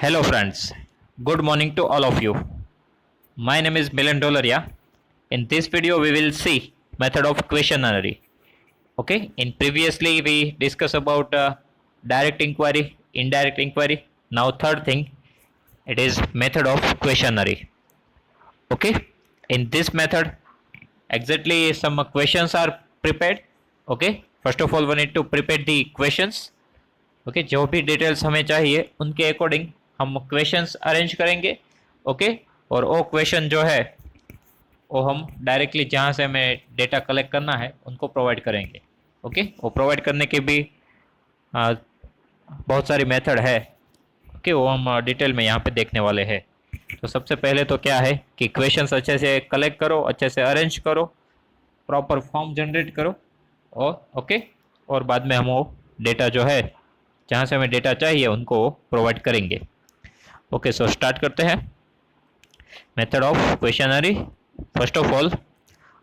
Hello friends, good morning to all of you. My name is Milan Dolaria. In this video we will see method of questionnaire. Okay, in previously we discussed about direct inquiry, indirect inquiry. Now third thing, it is method of questionnaire. Okay, in this method exactly some questions are prepared. Okay, first of all we need to prepare the questions. Okay जो भी details हमें चाहिए उनके according हम questions arrange करेंगे। Okay और वो question जो है वो हम डायरेक्टली जहाँ से हमें डेटा कलेक्ट करना है उनको प्रोवाइड करेंगे। ओके वो प्रोवाइड करने के भी बहुत सारी मेथड है। ओके वो हम डिटेल में यहाँ पे देखने वाले हैं। तो सबसे पहले तो क्या है कि क्वेश्चंस अच्छे से कलेक्ट करो, अच्छे से अरेंज करो, प्रॉपर फॉर्म जनरेट करो और ओके और बाद में हम वो डेटा जो है जहाँ से हमें डेटा चाहिए उनको प्रोवाइड करेंगे। ओके सो स्टार्ट करते हैं। Method of questionary. First of all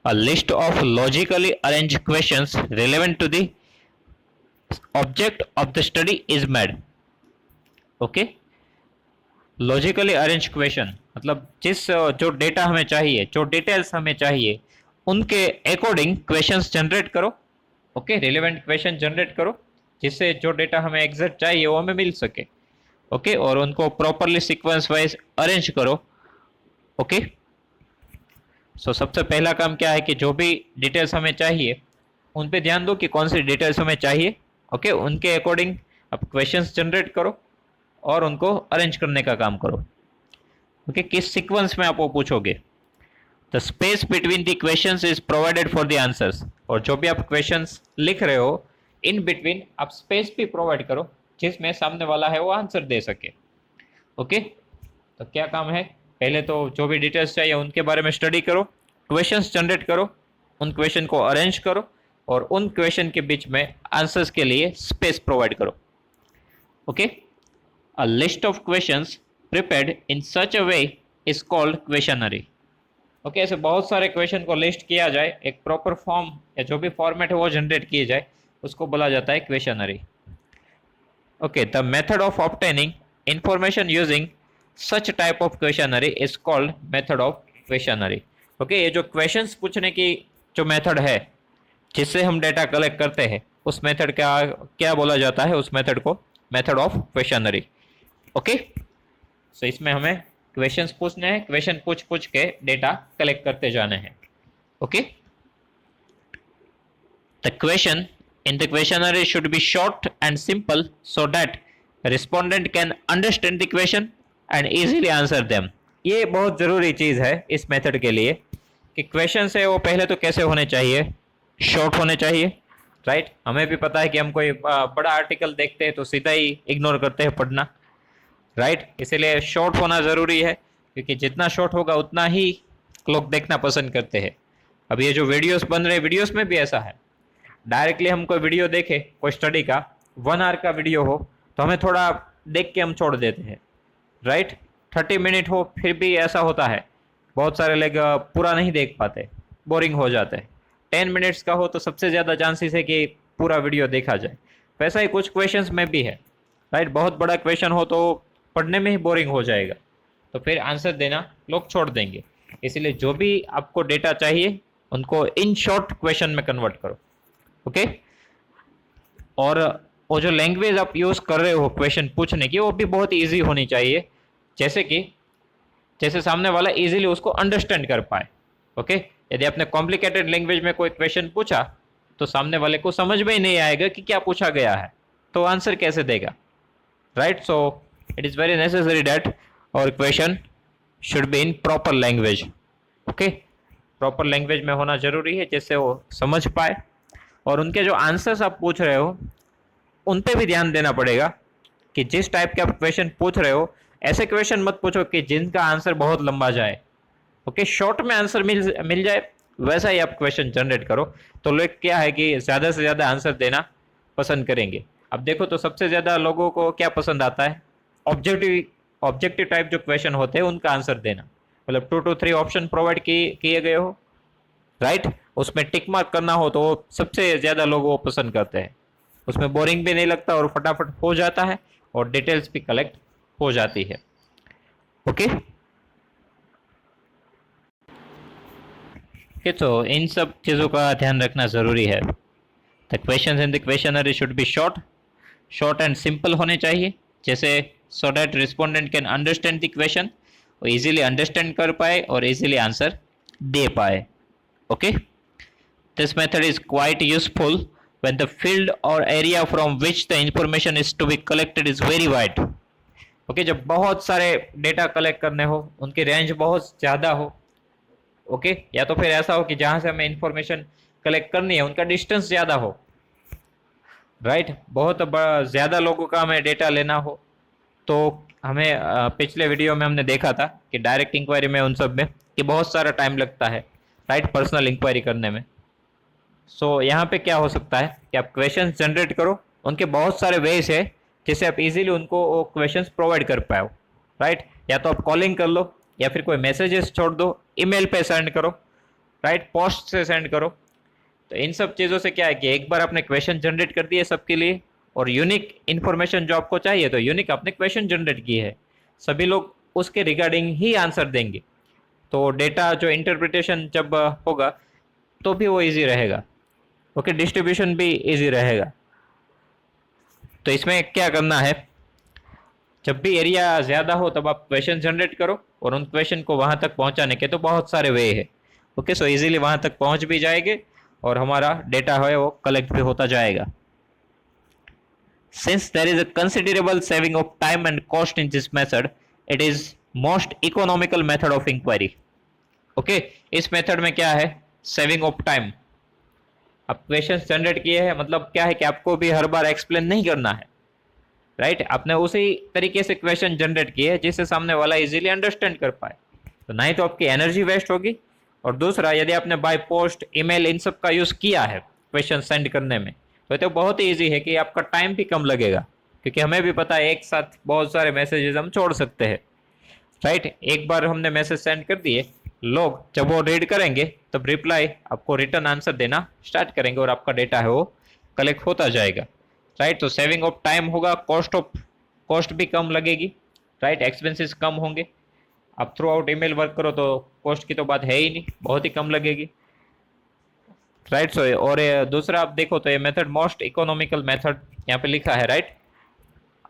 a list of logically arrange questions relevant to the object of the study is made. Okay logically arrange question मतलब जिस जो डेटा हमें चाहिए, जो डिटेल्स हमें चाहिए उनके अकॉर्डिंग क्वेश्चंस जनरेट करो। ओके रिलेवेंट क्वेश्चन जनरेट करो जिससे जो डेटा हमें एग्जैक्ट चाहिए वो हमें मिल सके। ओके और उनको प्रॉपरली सीक्वेंस वाइज अरेंज करो। ओके सो सबसे पहला काम क्या है कि जो भी डिटेल्स हमें चाहिए उन पे ध्यान दो कि कौन सी डिटेल्स हमें चाहिए। ओके उनके अकॉर्डिंग आप क्वेश्चंस जनरेट करो और उनको अरेंज करने का काम करो। ओके किस सीक्वेंस में आप वो पूछोगे। The space between the questions is provided for the answers. और जो भी आप क्वेश्चंस लिख रहे हो इन बिटवीन आप स्पेस भी प्रोवाइड करो जिसमें सामने वाला है वो आंसर दे सके। ओके तो क्या काम है, पहले तो जो भी डिटेल्स चाहिए उनके बारे में स्टडी करो, क्वेश्चंस जनरेट करो, उन क्वेश्चन को अरेंज करो और उन क्वेश्चन के बीच में आंसर्स के लिए स्पेस प्रोवाइड करो। Okay a list of questions prepared in such a way is called questionnaire. Okay ऐसे बहुत सारे क्वेश्चन को लिस्ट किया जाए, एक प्रॉपर फॉर्म या जो भी फॉर्मेट है वो जनरेट किए जाए, उसको बोला जाता है questionnaire. Okay the method of obtaining information using such type of questionnaire is called method of questionnaire. Okay ये जो क्वेश्चंस पूछने की जो मेथड है जिससे हम डेटा कलेक्ट करते हैं उस मेथड का क्या बोला जाता है, उस मेथड को method of questionnaire. Okay so इसमें हमें क्वेश्चंस पूछने हैं, क्वेश्चन पूछ पूछ के डेटा कलेक्ट करते जाने हैं। Okay the question in the questionnaire should be short and simple so that respondent can understand the question and easily answer them। ये बहुत ज़रूरी चीज़ है इस मेथड के लिए कि क्वेश्चन है वो पहले तो कैसे होने चाहिए, शॉर्ट होने चाहिए। राइट हमें भी पता है कि हम कोई बड़ा आर्टिकल देखते हैं तो सीधा ही इग्नोर करते हैं पढ़ना। राइट इसीलिए शॉर्ट होना ज़रूरी है क्योंकि जितना शॉर्ट होगा उतना ही लोग देखना पसंद करते हैं। अब ये जो वीडियोस बन रहे हैं वीडियोस में भी ऐसा है, डायरेक्टली हम कोई वीडियो देखें कोई स्टडी का 1 आवर का वीडियो हो तो हमें थोड़ा देख के हम छोड़ देते हैं। राइट 30 मिनट हो फिर भी ऐसा होता है, बहुत सारे लोग पूरा नहीं देख पाते, बोरिंग हो जाते हैं। 10 मिनट्स का हो तो सबसे ज़्यादा चांसेस है कि पूरा वीडियो देखा जाए। वैसा ही कुछ क्वेश्चंस में भी है। राइट बहुत बड़ा क्वेश्चन हो तो पढ़ने में ही बोरिंग हो जाएगा तो फिर आंसर देना लोग छोड़ देंगे। इसलिए जो भी आपको डेटा चाहिए उनको इन शॉर्ट क्वेश्चन में कन्वर्ट करो। ओके और वो जो लैंग्वेज आप यूज़ कर रहे हो क्वेश्चन पूछने की वो भी बहुत इजी होनी चाहिए, जैसे सामने वाला इजीली उसको अंडरस्टैंड कर पाए। ओके यदि आपने कॉम्प्लिकेटेड लैंग्वेज में कोई क्वेश्चन पूछा तो सामने वाले को समझ में ही नहीं आएगा कि क्या पूछा गया है, तो आंसर कैसे देगा। Right so it is very necessary that और question should be in proper language. Okay proper language में होना जरूरी है जिससे वो समझ पाए और उनके जो आंसर्स आप पूछ रहे हो उन पे भी ध्यान देना पड़ेगा कि जिस टाइप के आप क्वेश्चन पूछ रहे हो ऐसे क्वेश्चन मत पूछो कि जिनका आंसर बहुत लंबा जाए। ओके शॉर्ट में आंसर मिल जाए वैसा ही आप क्वेश्चन जनरेट करो तो लोग क्या है कि ज़्यादा से ज़्यादा आंसर देना पसंद करेंगे। अब देखो तो सबसे ज़्यादा लोगों को क्या पसंद आता है, ऑब्जेक्टिव टाइप जो क्वेश्चन होते हैं उनका आंसर देना, मतलब 2 to 3 ऑप्शन प्रोवाइड किए गए हो। राइट उसमें टिक मार्क करना हो तो सबसे ज़्यादा लोग वो पसंद करते हैं, उसमें बोरिंग भी नहीं लगता और फटाफट हो जाता है और डिटेल्स भी कलेक्ट हो जाती है। ओके तो इन सब चीज़ों का ध्यान रखना ज़रूरी है। The question in the questionary should B short, short and simple होने चाहिए, जैसे so that respondent can understand the question, वो इजीली अंडरस्टैंड कर पाए और इजीली आंसर दे पाए। Okay this method is quite useful when the field or area from which the information is to be collected is very wide। Okay जब बहुत सारे data collect करने हो, उनकी रेंज बहुत ज़्यादा हो, ओके या तो फिर ऐसा हो कि जहाँ से हमें इंफॉर्मेशन कलेक्ट करनी है उनका डिस्टेंस ज़्यादा हो, राइट बहुत ज़्यादा लोगों का हमें डेटा लेना हो, तो हमें पिछले वीडियो में हमने देखा था कि डायरेक्ट इंक्वायरी में उन सब में कि बहुत सारा टाइम लगता है, राइट पर्सनल इंक्वायरी करने में। सो यहाँ पे क्या हो सकता है कि आप क्वेश्चन जनरेट करो, उनके बहुत सारे वेज है जिससे आप इजीली उनको क्वेश्चंस प्रोवाइड कर पाओ, राइट या तो आप कॉलिंग कर लो या फिर कोई मैसेजेस छोड़ दो, ईमेल पे सेंड करो, राइट पोस्ट से सेंड करो। तो इन सब चीज़ों से क्या है कि एक बार आपने क्वेश्चन जनरेट कर दिए सबके लिए, और यूनिक इन्फॉर्मेशन जो आपको चाहिए तो यूनिक आपने क्वेश्चन जनरेट किए है, सभी लोग उसके रिगार्डिंग ही आंसर देंगे, तो डेटा जो इंटरप्रिटेशन जब होगा तो भी वो इजी रहेगा, ओके डिस्ट्रीब्यूशन भी इजी रहेगा। तो इसमें क्या करना है, जब भी एरिया ज़्यादा हो तब आप क्वेश्चन जनरेट करो, और उन क्वेश्चन को वहाँ तक पहुँचाने के तो बहुत सारे वे है, ओके सो इजीली वहाँ तक पहुँच भी जाएंगे और हमारा डेटा है वो कलेक्ट भी होता जाएगा। Since there is a considerable saving of time and cost in this method, it is most economical method of inquiry। Okay इस मेथड में क्या है, सेविंग ऑफ टाइम, आप क्वेश्चन जनरेट किए हैं मतलब क्या है कि आपको भी हर बार एक्सप्लेन नहीं करना है, राइट आपने उसी तरीके से क्वेश्चन जनरेट किए जिससे सामने वाला इजीली अंडरस्टैंड कर पाए, तो ना ही तो आपकी एनर्जी वेस्ट होगी, और दूसरा यदि आपने बाय पोस्ट ईमेल इन सब का यूज़ किया है क्वेश्चन सेंड करने में तो बहुत ही ईजी है कि आपका टाइम भी कम लगेगा, क्योंकि हमें भी पता है एक साथ बहुत सारे मैसेजेस हम छोड़ सकते हैं, राइट एक बार हमने मैसेज सेंड कर दिए, लोग जब वो रीड करेंगे तब रिप्लाई आपको रिटर्न आंसर देना स्टार्ट करेंगे और आपका डेटा है वो कलेक्ट होता जाएगा, राइट तो सेविंग ऑफ टाइम होगा, कॉस्ट भी कम लगेगी, राइट एक्सपेंसेस कम होंगे, आप थ्रू आउट ईमेल वर्क करो तो कॉस्ट की तो बात है ही नहीं, बहुत ही कम लगेगी, राइट सो और दूसरा आप देखो तो ये मेथड मोस्ट इकोनॉमिकल मेथड यहाँ पे लिखा है, राइट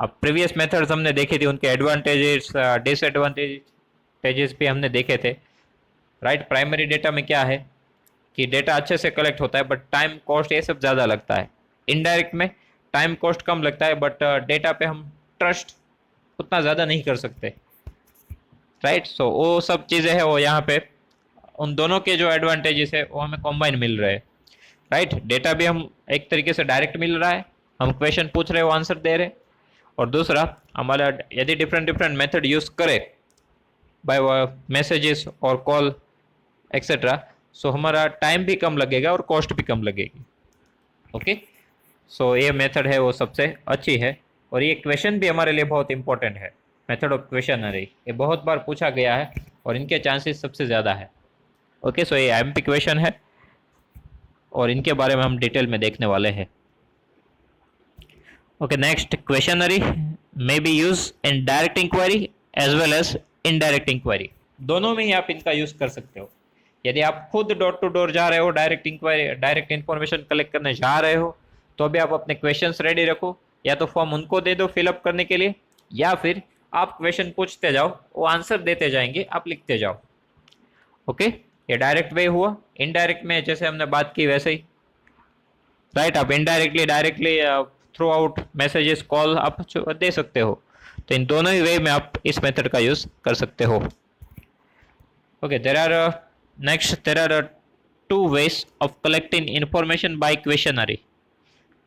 अब प्रीवियस मेथड्स हमने देखी थी उनके एडवांटेजेस डिसएडवांटेजेस भी हमने देखे थे, राइट प्राइमरी डेटा में क्या है कि डेटा अच्छे से कलेक्ट होता है बट टाइम कॉस्ट ये सब ज़्यादा लगता है, इनडायरेक्ट में टाइम कॉस्ट कम लगता है बट डेटा पे हम ट्रस्ट उतना ज़्यादा नहीं कर सकते, राइट सो वो सब चीज़ें हैं वो यहाँ पे उन दोनों के जो एडवांटेजेस है वो हमें कॉम्बाइन मिल रहे हैं, राइट डेटा भी हम एक तरीके से डायरेक्ट मिल रहा है, हम क्वेश्चन पूछ रहे हैं वो आंसर दे रहे हैं, और दूसरा हमारा यदि डिफरेंट मेथड यूज़ करें बाय मैसेजेस और कॉल एक्सेट्रा, सो हमारा टाइम भी कम लगेगा और कॉस्ट भी कम लगेगी, ओके सो ये मेथड है वो सबसे अच्छी है, और ये क्वेश्चन भी हमारे लिए बहुत इंपॉर्टेंट है, मेथड ऑफ क्वेश्चनरी ये बहुत बार पूछा गया है और इनके चांसेस सबसे ज़्यादा है, ओके सो ये एमपी क्वेश्चन है और इनके बारे में हम डिटेल में देखने वाले हैं। Okay next questionary may be use in direct inquiry as well as indirect inquiry, दोनों में ही आप इनका यूज कर सकते हो, यदि आप खुद डोर टू डोर जा रहे हो direct inquiry direct information collect करने जा रहे हो तो भी आप अपने क्वेश्चंस रेडी रखो, या तो फॉर्म उनको दे दो फिलअप करने के लिए, या फिर आप क्वेश्चन पूछते जाओ वो आंसर देते जाएंगे आप लिखते जाओ, ओके ये डायरेक्ट वे हुआ। इनडायरेक्ट में जैसे हमने बात की वैसे ही, राइट आप indirectly directly through out messages call आप दे सकते हो, तो इन दोनों ही वे में आप इस मेथड का यूज कर सकते हो। Okay there are two ways of collecting information by questionary,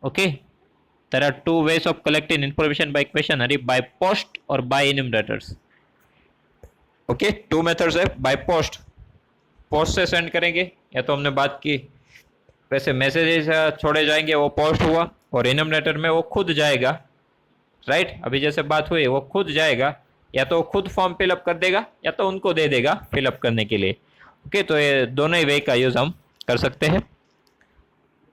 okay there are two ways of collecting information by questionary, by post और by enumerators, okay two methods है, बाय पोस्ट से send करेंगे, या तो हमने बात की वैसे मैसेजेस छोड़े जाएंगे वो पोस्ट हुआ, और इनोमिनेटर में वो खुद जाएगा, राइट अभी जैसे बात हुई वो खुद जाएगा, या तो खुद फॉर्म फिलअप कर देगा या तो उनको दे देगा फिलअप करने के लिए, ओके तो ये दोनों ही वे का यूज़ हम कर सकते हैं।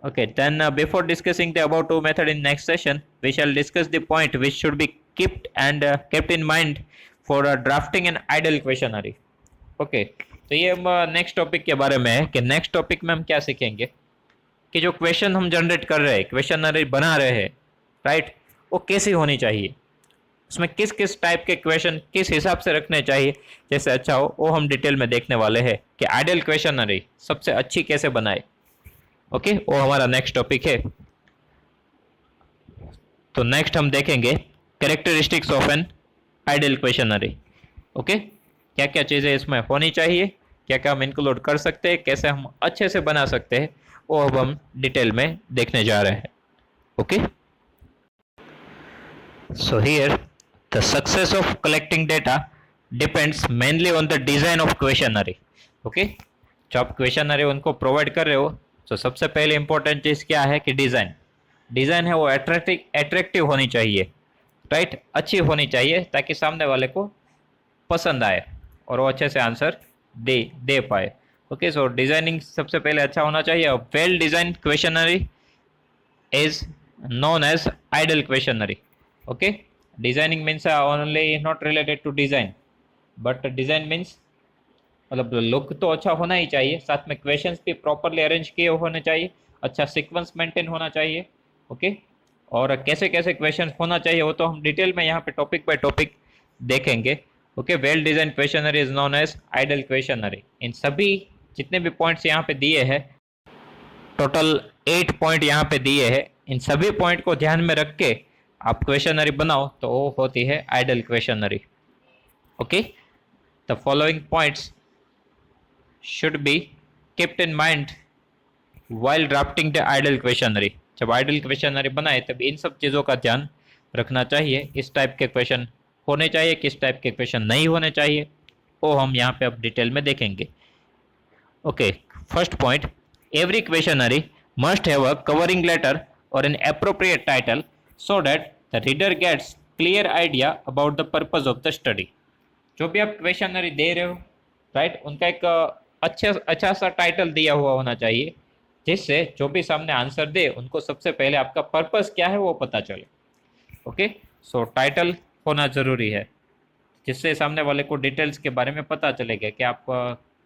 Okay, then before discussing the above two method in next session, we shall discuss the point which should be kept and kept in mind for drafting an ideal questionnaire. Okay, तो ये हम next topic के बारे में है कि next topic में हम क्या सीखेंगे कि जो क्वेश्चन हम जनरेट कर रहे हैं, क्वेश्चनरी बना रहे हैं, राइट, वो कैसी होनी चाहिए, उसमें किस किस टाइप के क्वेश्चन किस हिसाब से रखने चाहिए जैसे अच्छा हो, वो हम डिटेल में देखने वाले हैं कि आइडियल क्वेश्चनरी सबसे अच्छी कैसे बनाए। ओके, वो हमारा नेक्स्ट टॉपिक है। तो नेक्स्ट हम देखेंगे characteristics of an ideal questionnaire. Okay, क्या क्या चीज़ें इसमें होनी चाहिए, क्या क्या हम इंक्लूड कर सकते हैं, कैसे हम अच्छे से बना सकते हैं, वो अब हम डिटेल में देखने जा रहे हैं। Okay, so here the success of collecting data depends mainly on the design of questionnaire. Okay, जो आप क्वेश्चनरी उनको प्रोवाइड कर रहे हो, तो सबसे पहले इंपॉर्टेंट चीज़ क्या है कि डिज़ाइन। डिज़ाइन है वो एट्रैक्टिव होनी चाहिए, राइट, अच्छी होनी चाहिए ताकि सामने वाले को पसंद आए और वो अच्छे से आंसर दे पाए। ओके, सो डिजाइनिंग सबसे पहले अच्छा होना चाहिए। Well design questionnaire is known as ideal questionnaire. Okay, designing means only not related to design, but design means मतलब लुक तो अच्छा होना ही चाहिए, साथ में क्वेश्चंस भी प्रॉपरली अरेंज किए होने चाहिए, अच्छा सीक्वेंस मेंटेन होना चाहिए। ओके, और कैसे कैसे क्वेश्चन होना चाहिए वो तो हम डिटेल में यहाँ पे टॉपिक बाय टॉपिक देखेंगे। Okay, well design questionnaire is known as ideal questionnaire. इन सभी जितने भी पॉइंट्स यहाँ पे दिए हैं, टोटल 8 पॉइंट यहाँ पे दिए हैं, इन सभी पॉइंट को ध्यान में रख के आप क्वेश्चनरी बनाओ तो वो होती है ideal questionnaire. Okay, the following points should be kept in mind while drafting the ideal questionnaire। जब आइडियल क्वेश्चनरी बनाए तब इन सब चीज़ों का ध्यान रखना चाहिए। इस टाइप के क्वेश्चन होने चाहिए, किस टाइप के क्वेश्चन नहीं होने चाहिए, वो हम यहाँ पे अब डिटेल में देखेंगे। Okay, first point, every questionnaire must have a covering letter or an appropriate title so that the reader gets clear idea about the purpose of the study। जो भी आप क्वेश्चनरी दे रहे हो, राइट, उनका एक अच्छा सा टाइटल दिया हुआ होना चाहिए जिससे जो भी सामने आंसर दे उनको सबसे पहले आपका पर्पस क्या है वो पता चले। ओके, सो टाइटल होना ज़रूरी है जिससे सामने वाले को डिटेल्स के बारे में पता चलेगा कि आप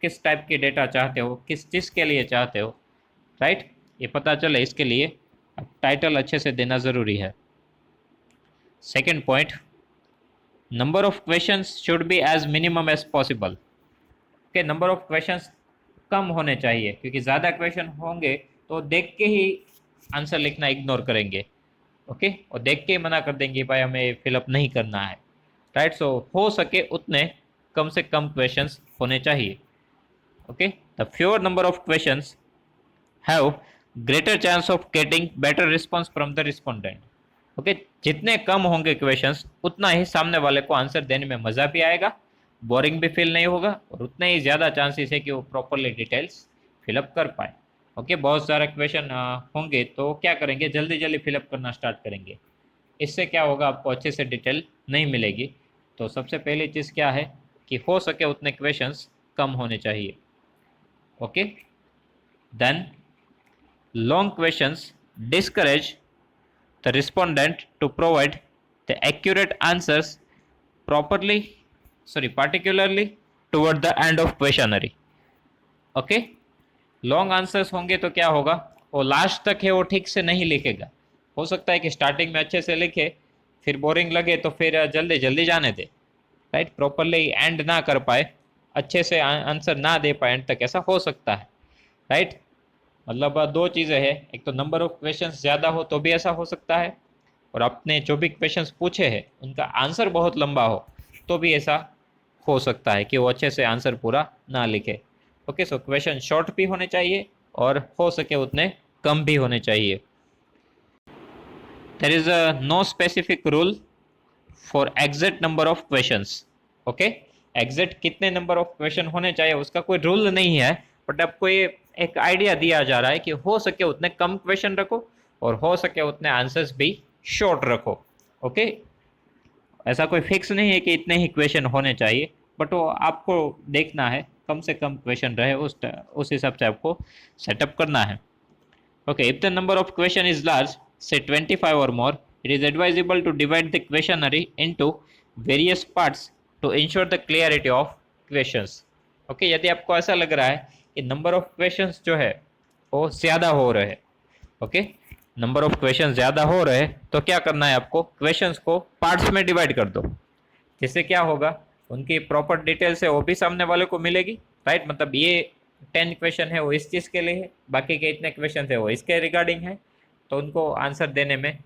किस टाइप के डेटा चाहते हो, किस चीज़ के लिए चाहते हो, राइट, ये पता चले इसके लिए टाइटल अच्छे से देना ज़रूरी है। Second point, number of questions should be as minimum as possible. Okay, number of questions कम होने चाहिए क्योंकि ज़्यादा क्वेश्चन होंगे तो देख के ही आंसर लिखना इग्नोर करेंगे। ओके, और देख के ही मना कर देंगे भाई हमें फिलअप नहीं करना है, राइट। सो हो सके उतने कम से कम क्वेश्चंस होने चाहिए। Okay, the fewer number of questions have greater chance of getting better response from the respondent. Okay, जितने कम होंगे क्वेश्चंस उतना ही सामने वाले को आंसर देने में मज़ा भी आएगा, बोरिंग भी फील नहीं होगा और उतने ही ज़्यादा चांसेस है कि वो प्रॉपरली डिटेल्स फिलअप कर पाए। ओके, बहुत सारे क्वेश्चन होंगे तो क्या करेंगे, जल्दी जल्दी फिलअप करना स्टार्ट करेंगे, इससे क्या होगा, आपको अच्छे से डिटेल नहीं मिलेगी। तो सबसे पहली चीज़ क्या है कि हो सके उतने क्वेश्चंस कम होने चाहिए। Okay, then long questions discourage the respondent to provide the accurate answers particularly toward the end of questionnaire। Okay, long answers होंगे तो क्या होगा, वो लास्ट तक है वो ठीक से नहीं लिखेगा। हो सकता है कि स्टार्टिंग में अच्छे से लिखे, फिर बोरिंग लगे तो फिर जल्दी जल्दी जाने दे, राइट, प्रॉपरली एंड ना कर पाए, अच्छे से आंसर ना दे पाए एंड तक, ऐसा हो सकता है, राइट। मतलब दो चीज़ें हैं, एक तो नंबर ऑफ क्वेश्चंस ज़्यादा हो तो भी ऐसा हो सकता है, और आपने जो भी क्वेश्चंस पूछे हैं उनका आंसर बहुत लंबा हो तो भी ऐसा हो सकता है कि वो अच्छे से आंसर पूरा ना लिखे। ओके, सो क्वेश्चन शॉर्ट भी होने चाहिए और हो सके उतने कम भी होने चाहिए। There is no specific rule for exact number of questions. Okay, exact कितने नंबर ऑफ क्वेश्चन होने चाहिए उसका कोई रूल नहीं है, बट आपको ये एक आइडिया दिया जा रहा है कि हो सके उतने कम क्वेश्चन रखो और हो सके उतने आंसर्स भी शॉर्ट रखो। ओके, ऐसा कोई फिक्स नहीं है कि इतने ही क्वेश्चन होने चाहिए, बट वो आपको देखना है कम से कम क्वेश्चन रहे, उस हिसाब से आपको सेटअप करना है। Okay, if the number of question is large, say 25 or more, it is advisable to divide the questionnaire into various parts to ensure the clarity of questions. Okay, यदि आपको ऐसा लग रहा है कि नंबर ऑफ क्वेश्चंस जो है वो ज़्यादा हो रहे हैं, ओके, नंबर ऑफ क्वेश्चंस ज़्यादा हो रहे हैं, तो क्या करना है आपको, क्वेश्चंस को पार्ट्स में डिवाइड कर दो। जिससे क्या होगा, उनकी प्रॉपर डिटेल्स है वो भी सामने वाले को मिलेगी, राइट। मतलब ये 10 क्वेश्चन है वो इस चीज़ के लिए है, बाकी के इतने क्वेश्चन है वो इसके रिगार्डिंग है, तो उनको आंसर देने में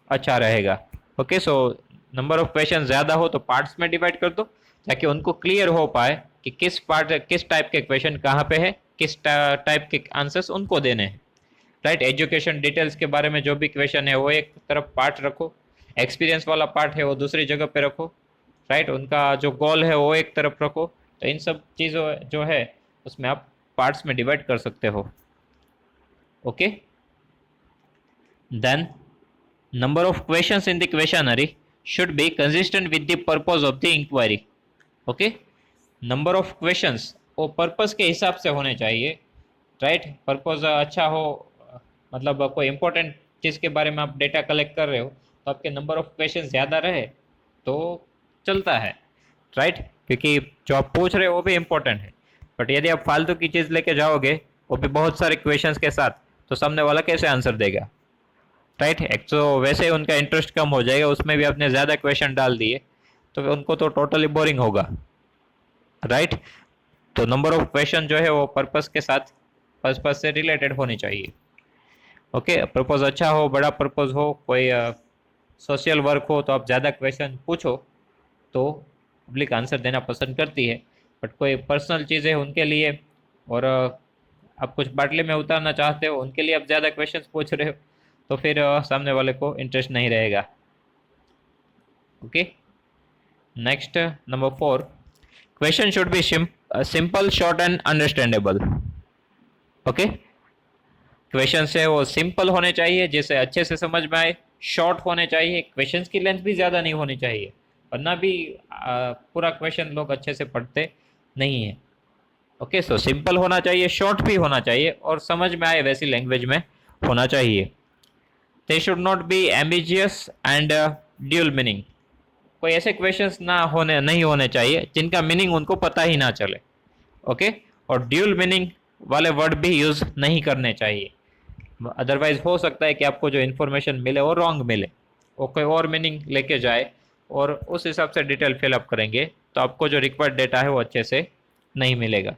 अच्छा रहेगा। Okay, so number of question ज़्यादा हो तो पार्ट्स में डिवाइड कर दो, ताकि उनको क्लियर हो पाए कि किस पार्ट किस टाइप के क्वेश्चन कहाँ पे है, किस टाइप के आंसर्स उनको देने हैं, राइट। एजुकेशन डिटेल्स के बारे में जो भी क्वेश्चन है वो एक तरफ पार्ट रखो, एक्सपीरियंस वाला पार्ट है वो दूसरी जगह पे रखो, राइट। उनका जो गोल है वो एक तरफ रखो। तो इन सब चीज़ों जो है उसमें आप पार्ट्स में डिवाइड कर सकते हो। Okay, then number of questions in the questionary should be consistent with the purpose of the inquiry. Okay, number of questions वो पर्पस के हिसाब से होने चाहिए, राइट। पर्पस अच्छा हो, मतलब कोई इंपॉर्टेंट चीज़ के बारे में आप डेटा कलेक्ट कर रहे हो तो आपके नंबर ऑफ क्वेश्चन ज़्यादा रहे तो चलता है, राइट, क्योंकि जो आप पूछ रहे हो वो भी इम्पोर्टेंट है। बट यदि आप फालतू की चीज़ लेके जाओगे वो भी बहुत सारे क्वेश्चंस के साथ, तो सामने वाला कैसे आंसर देगा, राइट। एक तो वैसे ही उनका इंटरेस्ट कम हो जाएगा, उसमें भी आपने ज़्यादा क्वेश्चन डाल दिए तो उनको तो टोटली बोरिंग होगा, राइट। तो नंबर ऑफ क्वेश्चन जो है वो पर्पस के साथ, पर्पस से रिलेटेड होनी चाहिए। ओके, पर्पस अच्छा हो, बड़ा पर्पस हो, कोई सोशल वर्क हो तो आप ज़्यादा क्वेश्चन पूछो तो पब्लिक आंसर देना पसंद करती है। बट कोई पर्सनल चीज़ें उनके लिए, और आप कुछ बाटले में उतारना चाहते हो उनके लिए आप ज़्यादा क्वेश्चन पूछ रहे हो, तो फिर सामने वाले को इंटरेस्ट नहीं रहेगा। Okay, next number 4, question should B simple, short and understandable. Okay, question है वो सिंपल होने चाहिए जिसे अच्छे से समझ में आए, शॉर्ट होने चाहिए, क्वेश्चन की लेंथ भी ज़्यादा नहीं होनी चाहिए, वरना भी पूरा क्वेश्चन लोग अच्छे से पढ़ते नहीं है। ओके, सो सिंपल होना चाहिए, शॉर्ट भी होना चाहिए और समझ में आए वैसी लैंग्वेज में होना चाहिए। They should not be ambitious and dual meaning. कोई ऐसे क्वेश्चंस नहीं होने चाहिए जिनका मीनिंग उनको पता ही ना चले। ओके, और ड्यूल मीनिंग वाले वर्ड भी यूज़ नहीं करने चाहिए, अदरवाइज हो सकता है कि आपको जो इन्फॉर्मेशन मिले वो रॉन्ग मिले, वो कोई और मीनिंग लेके जाए और उस हिसाब से डिटेल फिलअप करेंगे तो आपको जो रिक्वायर्ड डेटा है वो अच्छे से नहीं मिलेगा।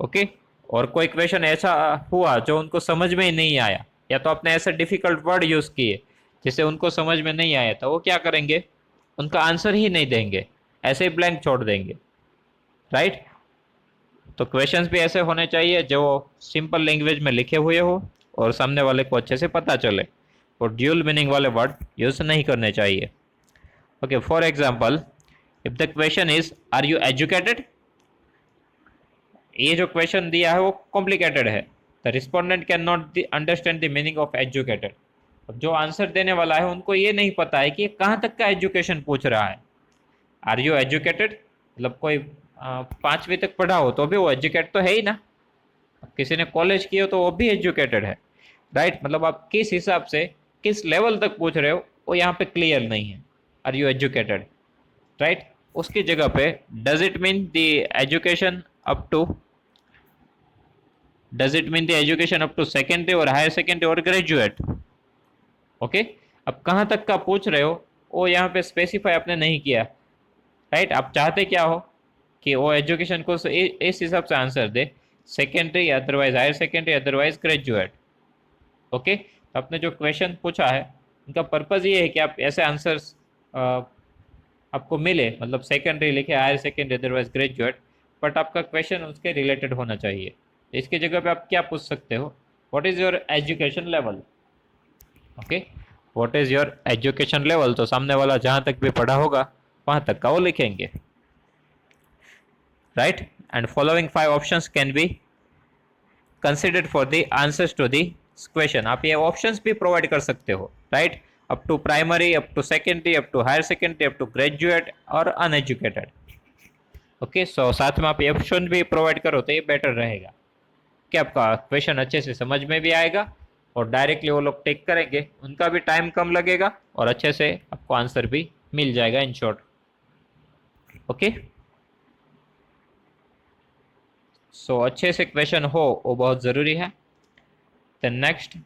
ओके, और कोई क्वेश्चन ऐसा हुआ जो उनको समझ में ही नहीं आया, या तो आपने ऐसे डिफ़िकल्ट वर्ड यूज़ किए जिससे उनको समझ में नहीं आया, तो वो क्या करेंगे, उनका आंसर ही नहीं देंगे, ऐसे ही ब्लैंक छोड़ देंगे, राइट। तो क्वेश्चंस भी ऐसे होने चाहिए जो सिंपल लैंग्वेज में लिखे हुए हो और सामने वाले को अच्छे से पता चले, और ड्यूल मीनिंग वाले वर्ड यूज नहीं करने चाहिए। Okay, for example, if the question is are you educated, ये जो क्वेश्चन दिया है वो कॉम्प्लिकेटेड है, the respondent can not understand the meaning of educated. अब जो आंसर देने वाला है उनको ये नहीं पता है कि कहाँ तक का एजुकेशन पूछ रहा है। आर यू एजुकेटेड मतलब कोई 5वीं तक पढ़ा हो तो भी वो एजुकेट तो है ही ना, किसी ने कॉलेज किया तो वो भी एजुकेटेड है, राइट। मतलब आप किस हिसाब से किस लेवल तक पूछ रहे हो वो यहाँ पे क्लियर नहीं है, आर यू एजुकेटेड, राइट। उसकी जगह पे does it mean the education up to, does it mean the education up to secondary और हायर सेकेंडरी और ग्रेजुएट। ओके, अब कहाँ तक का पूछ रहे हो वो यहाँ पे स्पेसिफाई आपने नहीं किया, राइट। आप चाहते क्या हो कि वो एजुकेशन को इस हिसाब से आंसर दे, secondary otherwise higher secondary otherwise graduate. Okay, तो आपने जो क्वेश्चन पूछा है उनका पर्पज़ ये है कि आप ऐसे आंसर्स आपको मिले, मतलब सेकेंडरी लिखे, higher secondary otherwise graduate, but आपका क्वेश्चन उसके रिलेटेड होना चाहिए। इसकी जगह पे आप क्या पूछ सकते हो, what is your education level. Okay, what is your education level, तो सामने वाला जहाँ तक भी पढ़ा होगा वहाँ तक का वो लिखेंगे, राइट। एंड फॉलोइंग 5 options can be considered for the answers to the question. आप ये ऑप्शंस भी प्रोवाइड कर सकते हो, right, up to primary, up to secondary, up to higher secondary, up to graduate और अनएजुकेटेड। ओके, सो साथ में आप ये ऑप्शन भी प्रोवाइड करो तो ये बेटर रहेगा कि आपका क्वेश्चन अच्छे से समझ में भी आएगा और डायरेक्टली वो लोग टेक करेंगे, उनका भी टाइम कम लगेगा और अच्छे से आपको आंसर भी मिल जाएगा इन शॉर्ट। ओके, सो अच्छे से क्वेश्चन हो वो बहुत ज़रूरी है। The next,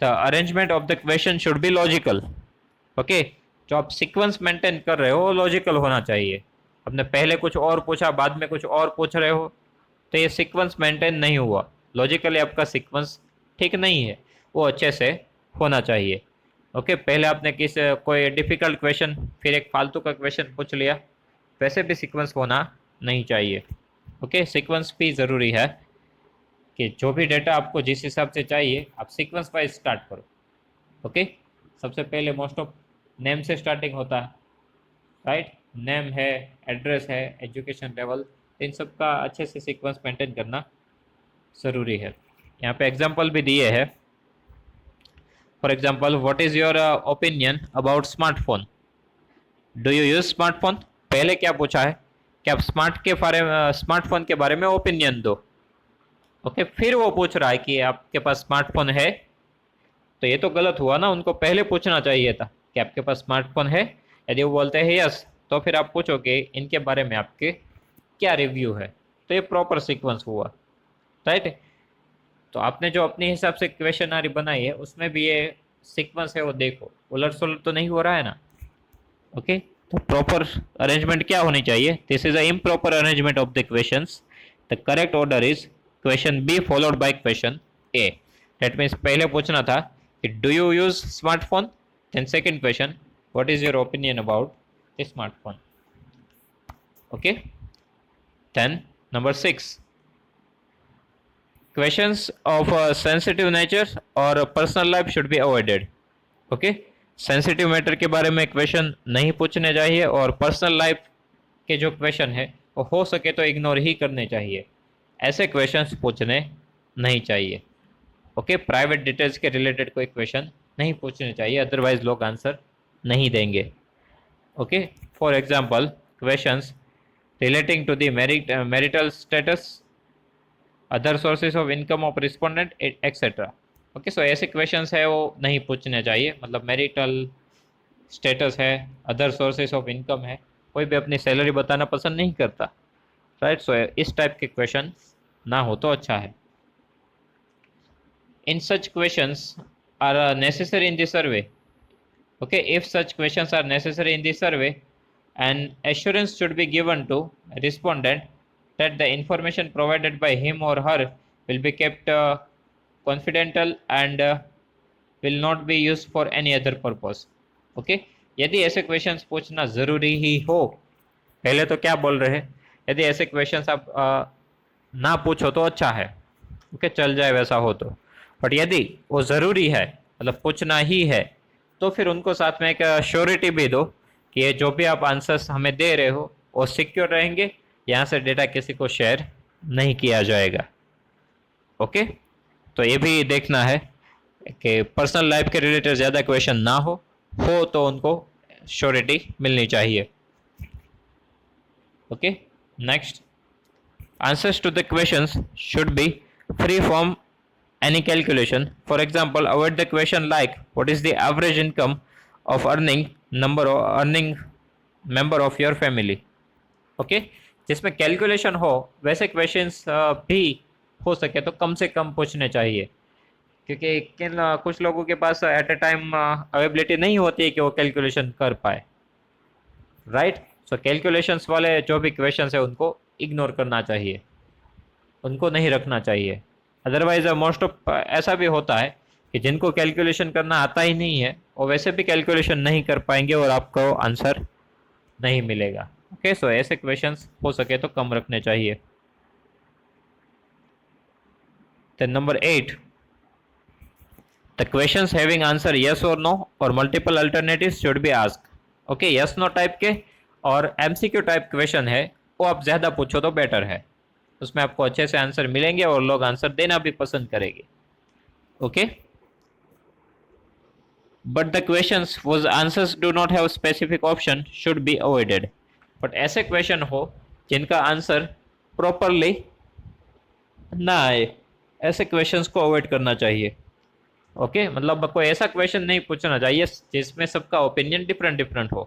the arrangement of the question should be logical. Okay, जो आप सीक्वेंस मेंटेन कर रहे हो लॉजिकल होना चाहिए। आपने पहले कुछ और पूछा, बाद में कुछ और पूछ रहे हो, तो ये सीक्वेंस मेंटेन नहीं हुआ। लॉजिकली आपका सीक्वेंस ठीक नहीं है, वो अच्छे से होना चाहिए। ओके, पहले आपने कोई डिफिकल्ट क्वेश्चन फिर एक फालतू का क्वेश्चन पूछ लिया, वैसे भी सीक्वेंस होना नहीं चाहिए। ओके, सीक्वेंस भी ज़रूरी है कि जो भी डेटा आपको जिस हिसाब से चाहिए आप सीक्वेंस वाइज स्टार्ट करो। ओके, सबसे पहले मोस्ट ऑफ नेम से स्टार्टिंग होता है, राइट? नेम है, एड्रेस है, एजुकेशन लेवल, इन सब का अच्छे से सीक्वेंस मेंटेन करना ज़रूरी है। यहाँ पे एग्जांपल भी दिए हैं। For example, what is your opinion about smartphone? Do you use smartphone? पहले क्या पूछा है कि आप स्मार्टफोन के बारे में ओपिनियन दो। ओके, फिर वो पूछ रहा है कि आपके पास स्मार्टफोन है, तो ये तो गलत हुआ ना, उनको पहले पूछना चाहिए था कि आपके पास स्मार्टफोन है। यदि वो बोलते हैं यस, तो फिर आप पूछोगे इनके बारे में आपके क्या रिव्यू है, तो ये प्रॉपर सीक्वेंस हुआ, राइट? तो आपने जो अपने हिसाब से क्वेश्चनरी बनाई है उसमें भी ये सीक्वेंस है वो देखो, उलट सुलट तो नहीं हो रहा है ना। ओके, तो प्रॉपर अरेंजमेंट क्या होनी चाहिए? This is a improper arrangement of the questions. The correct order is question B followed by question A. That means पहले पूछना था कि do you use smartphone, then second question what is your opinion about the smartphone. Okay, then number 6, questions of a sensitive nature or personal life should be avoided. Okay, sensitive matter के बारे में question नहीं पूछने चाहिए और personal life के जो question है वो हो सके तो इग्नोर ही करने चाहिए, ऐसे क्वेश्चंस पूछने नहीं चाहिए। ओके, प्राइवेट डिटेल्स के रिलेटेड कोई क्वेश्चन नहीं पूछने चाहिए, अदरवाइज लोग आंसर नहीं देंगे। Okay, for example questions relating to the marital status, other sources of income of respondent etcetera. Okay, so ऐसे क्वेश्चंस है वो नहीं पूछने चाहिए। मतलब मैरिटल स्टेटस है, अदर सोर्सेज ऑफ इनकम है, कोई भी अपनी सैलरी बताना पसंद नहीं करता, राइट? सो इस टाइप के क्वेश्चन ना हो तो अच्छा है। In such questions are necessary in the survey. Okay, if such questions are necessary in the survey, an assurance should be given to respondent that the information provided by him or her will be kept confidential and will not be used for any other purpose. Okay, यदि ऐसे questions पूछना ज़रूरी ही हो, पहले तो क्या बोल रहे हैं, यदि ऐसे क्वेश्चंस आप ना पूछो तो अच्छा है। ओके, चल जाए वैसा हो तो, बट यदि वो ज़रूरी है, मतलब पूछना ही है, तो फिर उनको साथ में एक श्योरिटी भी दो कि ये जो भी आप आंसर्स हमें दे रहे हो वो सिक्योर रहेंगे, यहाँ से डेटा किसी को शेयर नहीं किया जाएगा। ओके, तो ये भी देखना है कि पर्सनल लाइफ के रिलेटेड ज़्यादा क्वेश्चन ना हो तो उनको श्योरिटी मिलनी चाहिए। Okay, next, answers to the questions should be free from any calculation. For example, avoid the question like what is the average income of earning member of your family. Okay, जिसमें calculation हो वैसे questions भी हो सके तो कम से कम पूछने चाहिए, क्योंकि कुछ लोगों के पास एट ए टाइम अवेबिलिटी नहीं होती है कि वो कैलकुलेशन कर पाए, राइट? सो कैलकुलेशंस वाले जो भी क्वेश्चंस है उनको इग्नोर करना चाहिए, उनको नहीं रखना चाहिए। अदरवाइज मोस्ट ऑफ ऐसा भी होता है कि जिनको कैलकुलेशन करना आता ही नहीं है वो वैसे भी कैलकुलेशन नहीं कर पाएंगे और आपको आंसर नहीं मिलेगा। ओके, सो ऐसे क्वेश्चंस हो सके तो कम रखने चाहिए। Then number 8, the questions having answer yes और नो और multiple alternatives should be ask. Okay, yes no type के और एमसीक्यू टाइप क्वेश्चन है वो आप ज़्यादा पूछो तो बेटर है, उसमें आपको अच्छे से आंसर मिलेंगे और लोग आंसर देना भी पसंद करेंगे। Okay, but the questions whose answers do not have specific option should be avoided. But ऐसे क्वेश्चन हो जिनका आंसर प्रॉपरली ना आए, ऐसे क्वेश्चंस को अवॉइड करना चाहिए। ओके, मतलब कोई ऐसा क्वेश्चन नहीं पूछना चाहिए जिसमें सबका ओपिनियन डिफरेंट डिफरेंट हो,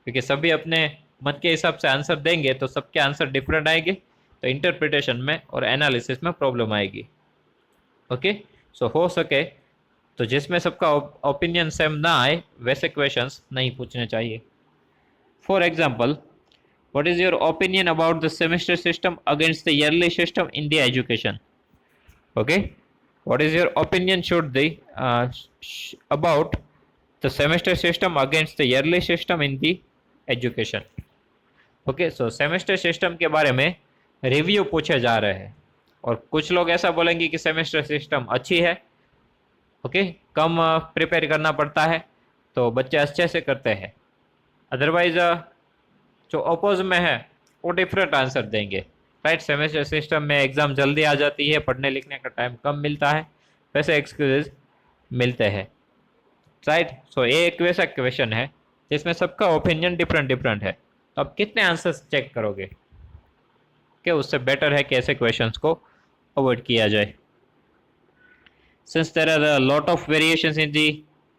क्योंकि सभी अपने मत के हिसाब से आंसर देंगे तो सबके आंसर डिफरेंट आएंगे, तो इंटरप्रिटेशन में और एनालिसिस में प्रॉब्लम आएगी। ओके, सो हो सके तो जिसमें सबका ओपिनियन सेम ना आए वैसे क्वेश्चंस नहीं पूछने चाहिए। For example, what is your opinion about the semester system against the yearly system in the education? Okay, what is your opinion should the about the semester system against the yearly system in the education? Okay, so semester system के बारे में review पूछे जा रहे हैं, और कुछ लोग ऐसा बोलेंगे कि सेमेस्टर सिस्टम अच्छी है, ओके, कम प्रिपेयर करना पड़ता है तो बच्चे अच्छे से करते हैं। अदरवाइज जो अपोज में है वो डिफरेंट आंसर देंगे। राइट, सेमेस्टर सिस्टम में एग्जाम जल्दी आ जाती है, पढ़ने लिखने का टाइम कम मिलता है, वैसे एक्सक्यूजेज मिलते हैं। राइट, सो ये एक वैसा क्वेश्चन है जिसमें सबका ओपिनियन डिफरेंट डिफरेंट है, तो आप कितने आंसर्स चेक करोगे कि उससे बेटर है कि ऐसे क्वेश्चंस को अवॉइड किया जाए। Since there are a lot of variations in the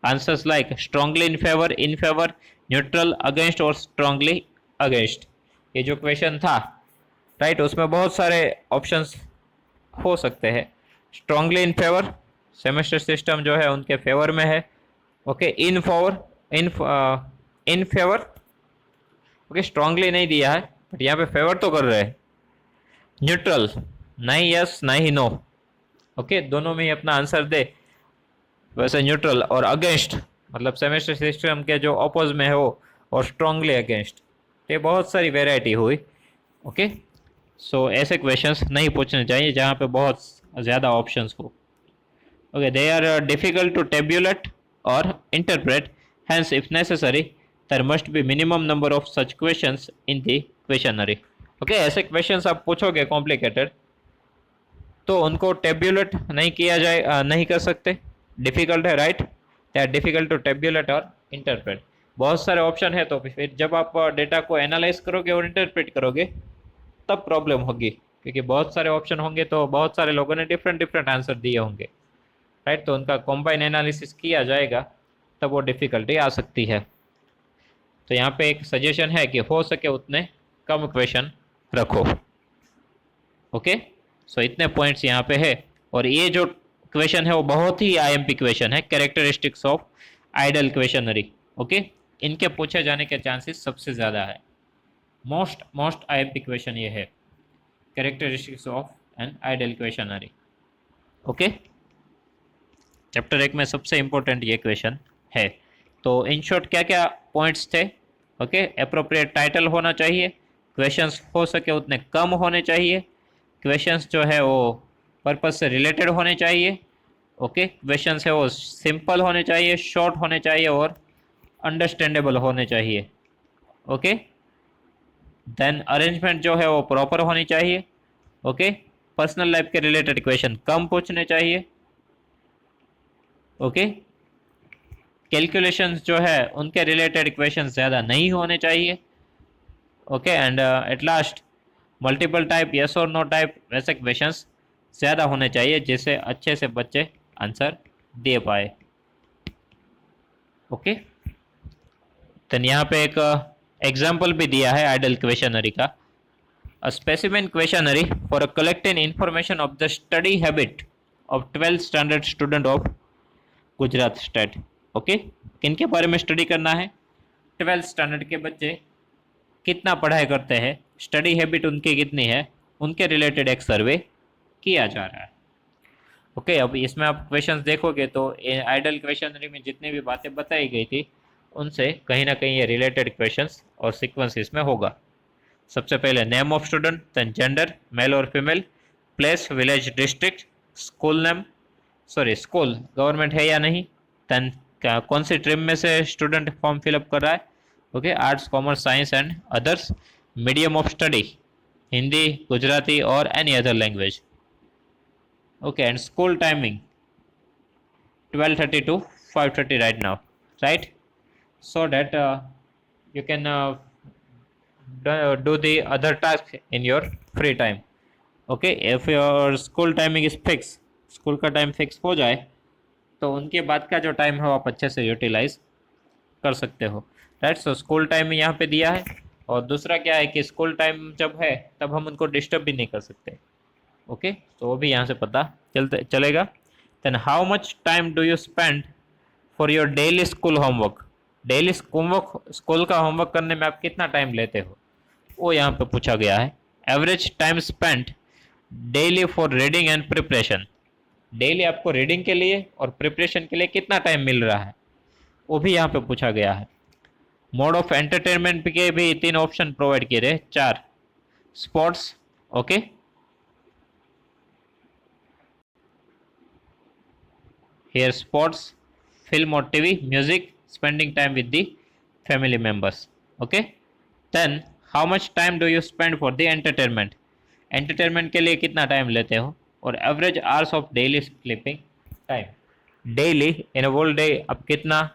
answers like strongly in favor, neutral, against और strongly against, ये जो क्वेश्चन था राइट उसमें बहुत सारे ऑप्शंस हो सकते हैं। Strongly in favour, semester system जो है उनके फेवर में है। Okay, in for in favour, okay, strongly नहीं दिया है बट यहाँ पे फेवर तो कर रहे हैं। न्यूट्रल, नहीं यस नहीं नो, ओके, दोनों में ही अपना आंसर दे, वैसे न्यूट्रल। और अगेंस्ट मतलब सेमेस्टर सिस्टम के जो अपोज में हो, और स्ट्रांगली अगेंस्ट, ये बहुत सारी वेराइटी हुई। ओके, सो ऐसे क्वेश्चंस नहीं पूछने चाहिए जहाँ पे बहुत ज़्यादा ऑप्शंस हो। Okay, they are difficult to tabulate और interpret, hence if necessary there must be minimum number of such questions in the questionnaire. Okay, ऐसे क्वेश्चंस आप पूछोगे कॉम्प्लिकेटेड तो उनको टेब्यूलेट नहीं किया जाए, नहीं कर सकते, डिफिकल्ट है। Right, they are difficult to tabulate और इंटरप्रेट। बहुत सारे ऑप्शन है तो फिर जब आप डेटा को एनालाइज करोगे और इंटरप्रेट करोगे तब प्रॉब्लम होगी, क्योंकि बहुत सारे ऑप्शन होंगे तो बहुत सारे लोगों ने डिफरेंट डिफरेंट आंसर दिए होंगे। राइट, तो उनका कॉम्बाइन एनालिसिस किया जाएगा तब वो डिफिकल्टी आ सकती है। तो यहाँ पे एक सजेशन है कि हो सके उतने कम क्वेश्चन रखो। ओके, सो इतने पॉइंट्स यहाँ पे है, और ये जो क्वेश्चन है वो बहुत ही आईएमपी क्वेश्चन है, characteristics of ideal questionary. Okay, इनके पूछे जाने के चांसेस सबसे ज़्यादा है। मोस्ट आईएमपी क्वेश्चन ये है, characteristics of an ideal questionary. Okay, chapter 1 में सबसे इंपॉर्टेंट ये क्वेश्चन है। तो इन शॉर्ट क्या क्या पॉइंट्स थे? ओके, अप्रोप्रिएट टाइटल होना चाहिए, क्वेश्चंस हो सके उतने कम होने चाहिए, क्वेश्चंस जो है वो पर्पस से रिलेटेड होने चाहिए। ओके, क्वेश्चंस है वो सिंपल होने चाहिए, शॉर्ट होने चाहिए और अंडरस्टैंडेबल होने चाहिए। ओके, देन अरेंजमेंट जो है वो प्रॉपर होनी चाहिए। ओके, पर्सनल लाइफ के रिलेटेड क्वेश्चन कम पूछने चाहिए। ओके, कैलकुलेशंस जो है उनके रिलेटेड क्वेश्चन ज़्यादा नहीं होने चाहिए। Okay, and at last multiple type, yes और नो टाइप, वैसे क्वेश्चंस ज़्यादा होने चाहिए जिससे अच्छे से बच्चे आंसर दे पाए। ओके, तो यहाँ पे एक एग्जाम्पल भी दिया है आइडल क्वेश्चनरी का। A specimen questionnaire for a collecting information of the study habit of 12th standard student of Gujarat state. Okay, किन के बारे में स्टडी करना है? 12th स्टैंडर्ड के बच्चे कितना पढ़ाई करते हैं, स्टडी हैबिट उनकी कितनी है, उनके रिलेटेड एक सर्वे किया जा रहा है। ओके, अब इसमें आप क्वेश्चंस देखोगे तो आइडल क्वेश्चनरी में जितनी भी बातें बताई गई थी उनसे कहीं ना कहीं ये रिलेटेड क्वेश्चंस और सीक्वेंस इसमें होगा। सबसे पहले name of student, then gender, male और female, place, village, district, school name, sorry school government है या नहीं, देन कौन सी ट्रिम में से स्टूडेंट फॉर्म फिलअप कर रहा है। Okay, arts, commerce, science and others, medium of study Hindi, Gujarati और any other language. Okay, and school timing 12:30 to 5:30 right now, right? So that you can do the other task in your free time. Okay, if your school timing is fixed, school का time fix हो जाए तो उनके बाद का जो time है वो आप अच्छे से यूटिलाइज कर सकते हो, राइट। सो स्कूल टाइम यहाँ पे दिया है। और दूसरा क्या है कि स्कूल टाइम जब है तब हम उनको डिस्टर्ब भी नहीं कर सकते, ओके, तो वो भी यहाँ से पता चलेगा। Then how much time do you spend for your daily school homework, daily school का होमवर्क करने में आप कितना टाइम लेते हो, वो यहाँ पे पूछा गया है। Average time spent daily for reading and preparation, daily आपको रीडिंग के लिए और प्रिपरेशन के लिए कितना टाइम मिल रहा है, वो भी यहाँ पे पूछा गया है। मोड ऑफ एंटरटेनमेंट के भी 3 ऑप्शन प्रोवाइड किए रहे, 4। Sports, okay, here sports, film और TV, music, spending time with the family members, okay. Then how much time do you spend for the entertainment, entertainment के लिए कितना टाइम लेते हो, और average hours of daily sleeping time, daily in a whole day आप कितना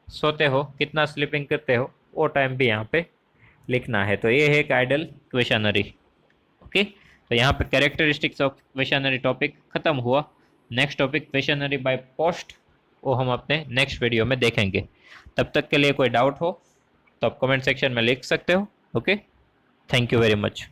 सोते हो, कितना स्लीपिंग करते हो, वो टाइम भी यहाँ पे लिखना है। तो ये है एक आइडल क्वेश्चनरी, ओके। तो यहाँ पे कैरेक्टरिस्टिक्स ऑफ क्वेश्चनरी टॉपिक खत्म हुआ। Next topic questionnaire by post, वो हम अपने नेक्स्ट वीडियो में देखेंगे। तब तक के लिए कोई डाउट हो तो आप कमेंट सेक्शन में लिख सकते हो, okay. Thank you very much.